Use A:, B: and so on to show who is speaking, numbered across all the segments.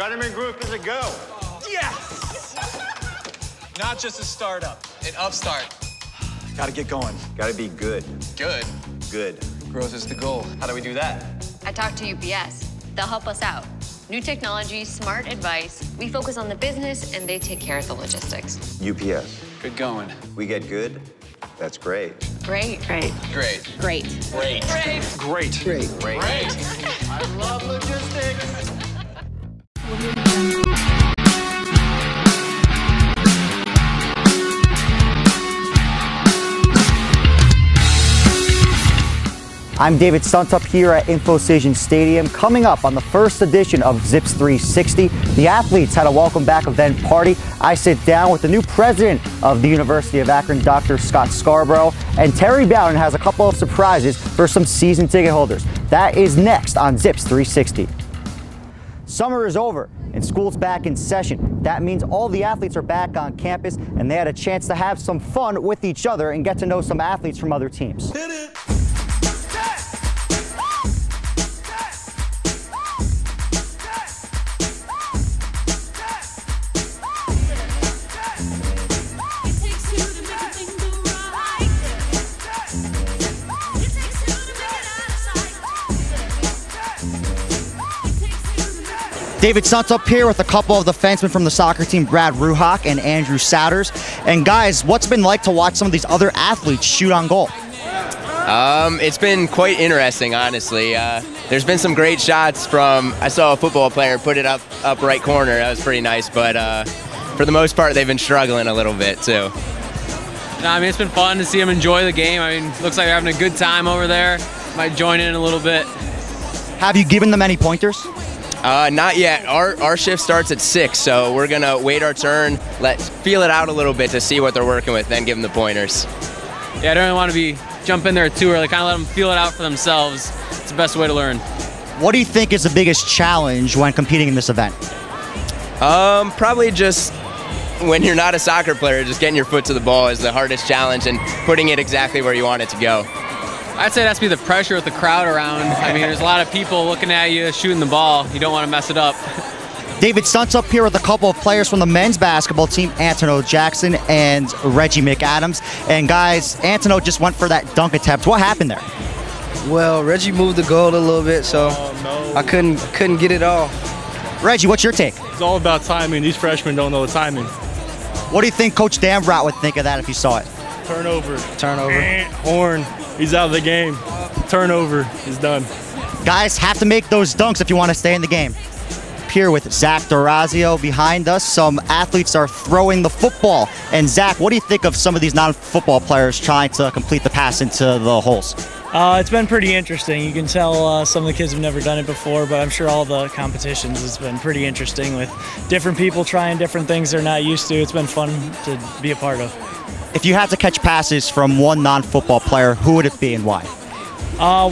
A: Gunnerman Group is a go.
B: Yes! Not just a startup, an upstart.
C: Gotta get going.
A: Gotta be good.
B: Good.
A: Good.
B: Growth is the goal. How do we do that?
D: I talked to UPS. They'll help us out. New technology, smart advice. We focus on the business, and they take care of the logistics.
A: UPS.
B: Good going.
A: We get good. That's great.
D: Great. Great.
B: Great.
D: Great.
B: Great.
D: Great.
C: Great.
B: Great.
A: Great. I love logistics.
E: I'm David Suntup here at InfoCision Stadium. Coming up on the first edition of Zips 360, the athletes had a welcome back event party. I sit down with the new president of the University of Akron, Dr. Scott Scarborough, and Terry Bowden has a couple of surprises for some season ticket holders. That is next on Zips 360. Summer is over and school's back in session. That means all the athletes are back on campus and they had a chance to have some fun with each other and get to know some athletes from other teams. David Suntup here with a couple of defensemen from the soccer team, Brad Ruhock and Andrew Souders. And guys, what's it been like to watch some of these other athletes shoot on goal?
F: It's been quite interesting, honestly. There's been some great shots from, I saw a football player put it up right corner. That was pretty nice, but for the most part, they've been struggling a little bit too.
G: No, I mean, it's been fun to see them enjoy the game. I mean, looks like they're having a good time over there. Might join in a little bit.
E: Have you given them any pointers?
F: Not yet. Our shift starts at 6, so we're gonna wait our turn, feel it out a little bit to see what they're working with, then give them the pointers.
G: Yeah, I don't really want to jump in there too early. Kind of let them feel it out for themselves. It's the best way to learn.
E: What do you think is the biggest challenge when competing in this event?
F: Probably just when you're not a soccer player, just getting your foot to the ball is the hardest challenge and putting it exactly where you want it to go.
G: I'd say it has to be the pressure with the crowd around. I mean, there's a lot of people looking at you, shooting the ball. You don't want to mess it up.
E: David Suntup here with a couple of players from the men's basketball team, Antono Jackson and Reggie McAdams. And guys, Antono just went for that dunk attempt. What happened there?
H: Well, Reggie moved the goal a little bit, so I couldn't get it off.
E: Reggie, what's your take?
I: It's all about timing. These freshmen don't know the timing.
E: What do you think Coach Dambrot would think of that if he saw it?
I: Turnover.
H: Turnover.
I: Horn. He's out of the game. Turnover. He's done.
E: Guys have to make those dunks if you want to stay in the game. Here with Zach Dorazio behind us. Some athletes are throwing the football. And Zach, what do you think of some of these non-football players trying to complete the pass into the holes?
J: It's been pretty interesting. You can tell some of the kids have never done it before, but I'm sure all the competitions has been pretty interesting with different people trying different things they're not used to. It's been fun to be a part of.
E: If you had to catch passes from one non-football player, who would it be and why?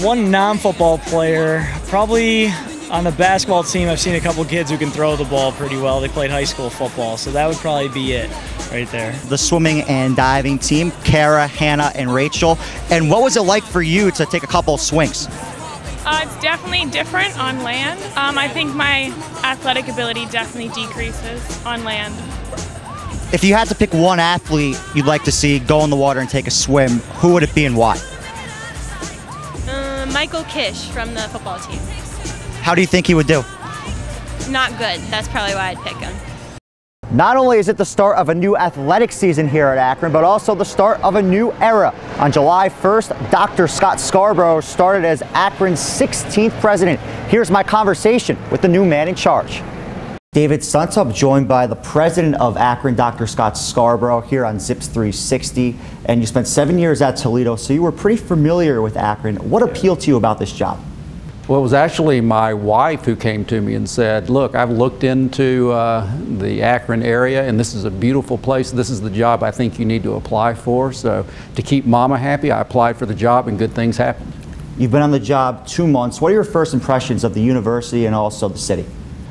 J: One non-football player, probably on the basketball team, I've seen a couple kids who can throw the ball pretty well. They played high school football, so that would probably be it right there.
E: The swimming and diving team, Kara, Hannah, and Rachel. And what was it like for you to take a couple of swings?
K: It's definitely different on land. I think my athletic ability definitely decreases on land.
E: If you had to pick one athlete you'd like to see go in the water and take a swim, who would it be and why?
K: Michael Kish from the football team.
E: How do you think he would do?
K: Not good. That's probably why I'd pick him.
E: Not only is it the start of a new athletic season here at Akron, but also the start of a new era. On July 1st, Dr. Scott Scarborough started as Akron's 16th president. Here's my conversation with the new man in charge. David Suntup, joined by the president of Akron, Dr. Scott Scarborough, here on Zips 360. And you spent 7 years at Toledo, so you were pretty familiar with Akron. What appealed to you about this job?
L: Well, it was actually my wife who came to me and said, look, I've looked into the Akron area, and this is a beautiful place. This is the job I think you need to apply for. So to keep Mama happy, I applied for the job, and good things happened. You've been on the job 2 months. What are your first impressions of the university and also the city?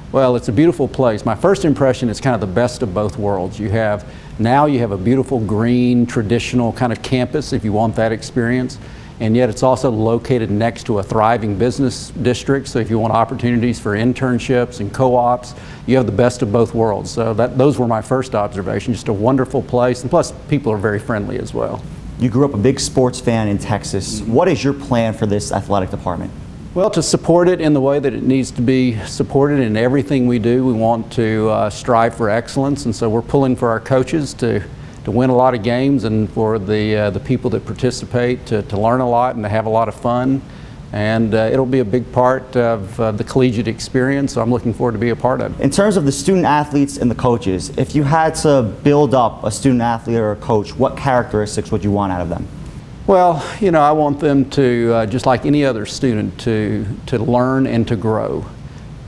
L: Well, it's a beautiful place. My first impression is kind of the best of both worlds. Now you have a beautiful green, traditional kind of campus if you want that experience. and yet it's also located next to a thriving business district. So if you want opportunities for internships and co-ops, you have the best of both worlds. So those were my first observations. Just a wonderful place, and plus people are very friendly as well.
E: You grew up a big sports fan in Texas. What is your plan for this athletic department?
L: Well, to support it in the way that it needs to be supported in everything we do. We want to strive for excellence, and so we're pulling for our coaches to win a lot of games, and for the people that participate to learn a lot and to have a lot of fun. And it'll be a big part of the collegiate experience, so I'm looking forward to be a part of it.
E: In terms of the student athletes and the coaches, if you had to build up a student athlete or a coach, what characteristics would you want out of them?
L: Well, you know, I want them to, just like any other student, to learn and to grow.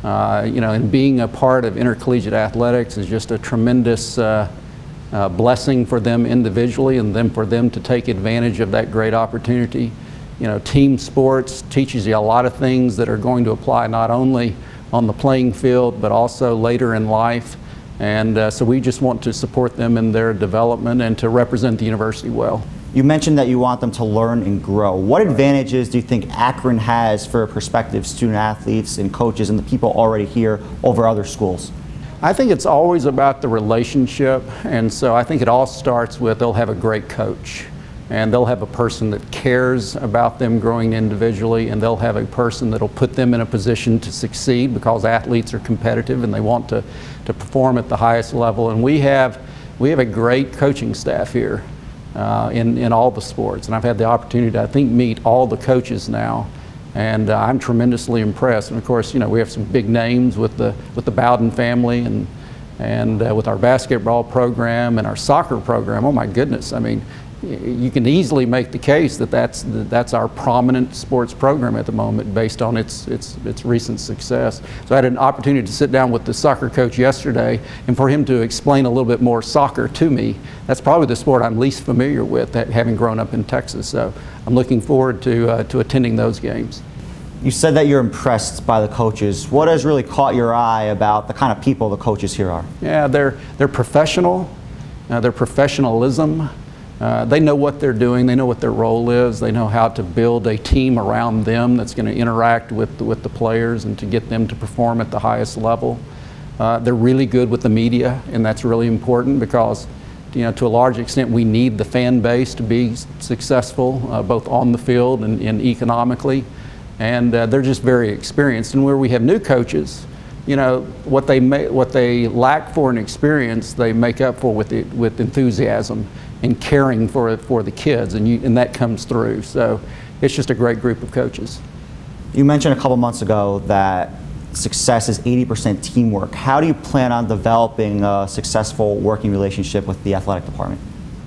L: You know, and being a part of intercollegiate athletics is just a tremendous blessing for them individually, and then for them to take advantage of that great opportunity. You know, team sports teaches you a lot of things that are going to apply not only on the playing field, but also later in life. And so we just want to support them in their development and to represent the university well.
E: You mentioned that you want them to learn and grow. What advantages do you think Akron has for prospective student athletes and coaches and the people already here over other schools?
L: I think it's always about the relationship, and so I think it all starts with they'll have a great coach, and they'll have a person that cares about them growing individually, and they'll have a person that'll put them in a position to succeed, because athletes are competitive and they want to perform at the highest level. And we have a great coaching staff here in all the sports, and I've had the opportunity to, I think, meet all the coaches now, and I'm tremendously impressed. And of course, you know, we have some big names with the Bowden family, and with our basketball program and our soccer program. Oh my goodness, I mean, you can easily make the case that that's our prominent sports program at the moment, based on its recent success. So I had an opportunity to sit down with the soccer coach yesterday, and for him to explain a little bit more soccer to me. That's probably the sport I'm least familiar with, having grown up in Texas. So I'm looking forward to attending those games.
E: You said that you're impressed by the coaches. What has really caught your eye about the kind of people the coaches here are?
L: Yeah, they're professional. Their professionalism. They know what they're doing, they know what their role is, they know how to build a team around them that's going to interact with the players and to get them to perform at the highest level. They're really good with the media, and that's really important, because, you know, to a large extent we need the fan base to be successful, both on the field and economically. And they're just very experienced. And where we have new coaches, you know, what they lack for in experience, they make up for with enthusiasm and caring for the kids, and that comes through. So it's just a great group of coaches.
E: You mentioned a couple months ago that success is 80% teamwork. How do you plan on developing a successful working relationship with the athletic department?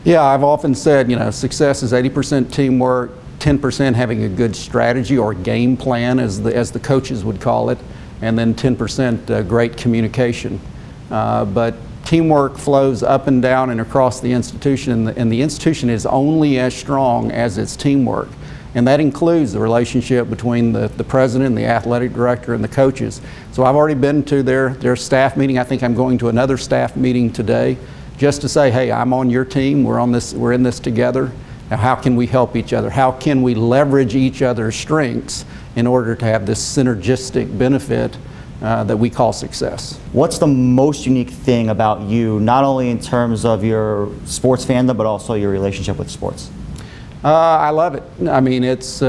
E: Yeah,
L: I've often said, you know, success is 80% teamwork, 10% having a good strategy or game plan, as the coaches would call it, and then 10% great communication. But teamwork flows up and down and across the institution, and the institution is only as strong as its teamwork. And that includes the relationship between the president, the athletic director, and the coaches. So I've already been to their staff meeting. I think I'm going to another staff meeting today, just to say, hey, I'm on your team, we're in this together. Now, how can we help each other? How can we leverage each other's strengths in order to have this synergistic benefit that we call success?
E: What's the most unique thing about you, not only in terms of your sports fandom, but also your relationship with sports?
L: I love it. I mean, it's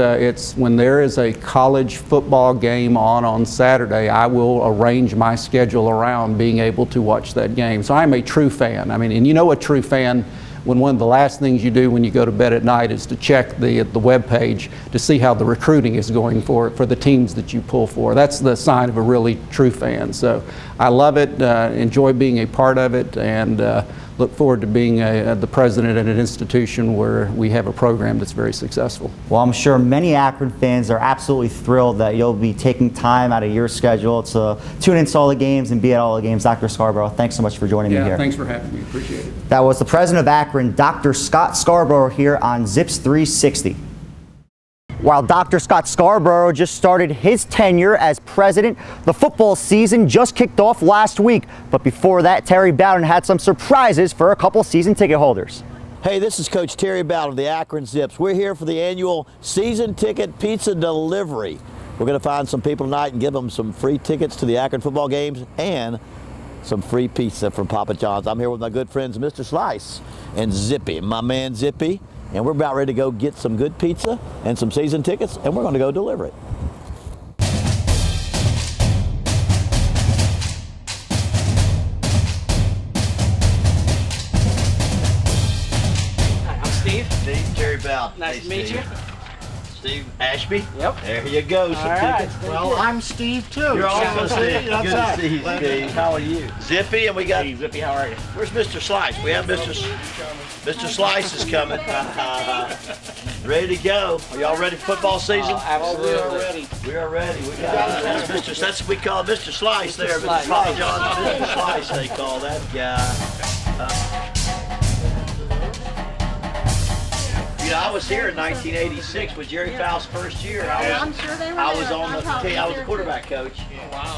L: when there is a college football game on Saturday, I will arrange my schedule around being able to watch that game. So I'm a true fan. I mean, and you know a true fan when one of the last things you do when you go to bed at night is to check the web page to see how the recruiting is going for the teams that you pull for. That's the sign of a really true fan. So I love it, enjoy being a part of it, and look forward to being the president at an institution where we have a program that's very successful.
E: Well, I'm sure many Akron fans are absolutely thrilled that you'll be taking time out of your schedule to tune into all the games and be at all the games. Dr. Scarborough, thanks so much for joining me here.
L: Thanks for having me. Appreciate it.
E: That was the president of Akron, Dr. Scott Scarborough, here on Zips 360. While Dr. Scott Scarborough just started his tenure as president, the football season just kicked off last week. But before that, Terry Bowden had some surprises for a couple season ticket holders.
M: Hey, this is Coach Terry Bowden of the Akron Zips. We're here for the annual season ticket pizza delivery. We're going to find some people tonight and give them some free tickets to the Akron football games and some free pizza from Papa John's. I'm here with my good friends Mr. Slice and Zippy, my man Zippy, and we're about ready to go get some good pizza and some season tickets, and we're going to go deliver it. Steve, Terry Bowden.
N: Nice to meet you.
M: Steve Ashby.
N: Yep.
M: There you go. Some tickets.
N: Well, I'm Steve too.
M: You're also Steve. Good to see you, Steve.
N: How are you?
M: Zippy, and we got.
N: Hey, Zippy, how are you?
M: Where's Mr. Slice? We have Mr. Slice is coming. Ready to go. Are y'all ready for football season?
N: Absolutely. We are ready.
M: We are ready. We got that's what we call Mr. Slice there. Mr. Slice. Mr. Slice, they call that guy. You know, I was here in 1986 with Jerry Faust's first year.
N: I'm sure they were
M: I was on the I was the quarterback coach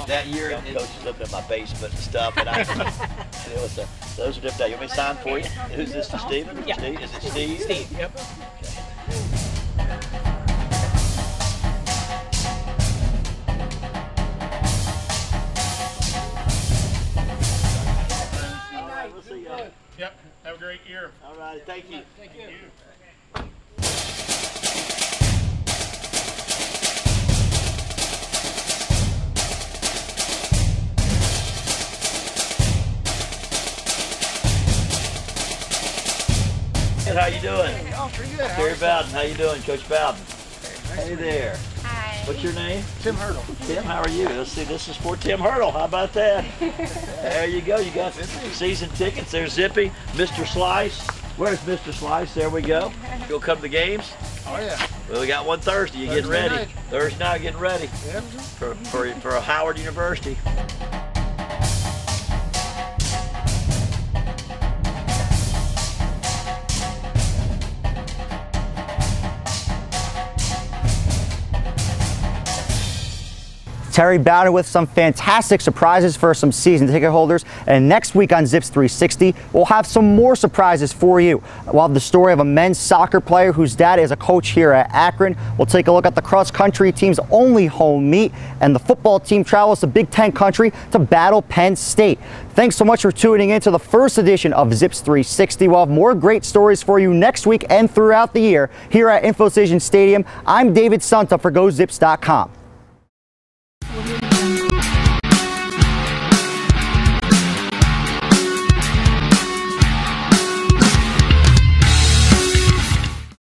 M: that year. And coach was looking at my basement and stuff, and it was those are different days. You want me to sign for you? Who's this? To Steven?
N: Yeah.
M: Steve? Is it Steve?
N: Steve. Yep.
M: We'll see you.
N: Yep. Have a great year.
M: All right. Thank you.
N: Thank you.
M: How you doing?
N: Oh, pretty good.
M: Terry Bowden, how you doing, Coach Bowden? Hey there.
D: Hi.
M: What's your name?
N: Tim Hurdle.
M: Tim, how are you? Let's see, this is for Tim Hurdle. How about that? There you go. You got season tickets. There's Zippy. Mr. Slice. Where's Mr. Slice? There we go. You'll come to the games?
N: Oh, yeah.
M: Well, we got one Thursday. You getting ready?
N: Night.
M: Thursday night, getting ready
N: Yep.
M: for Howard University.
E: Terry Bowden with some fantastic surprises for some season ticket holders. And next week on Zips 360, we'll have some more surprises for you. We'll have the story of a men's soccer player whose dad is a coach here at Akron. We'll take a look at the cross-country team's only home meet, and the football team travels to Big Ten country to battle Penn State. Thanks so much for tuning in to the first edition of Zips 360. We'll have more great stories for you next week and throughout the year here at InfoCision Stadium. I'm David Sunta for GoZips.com.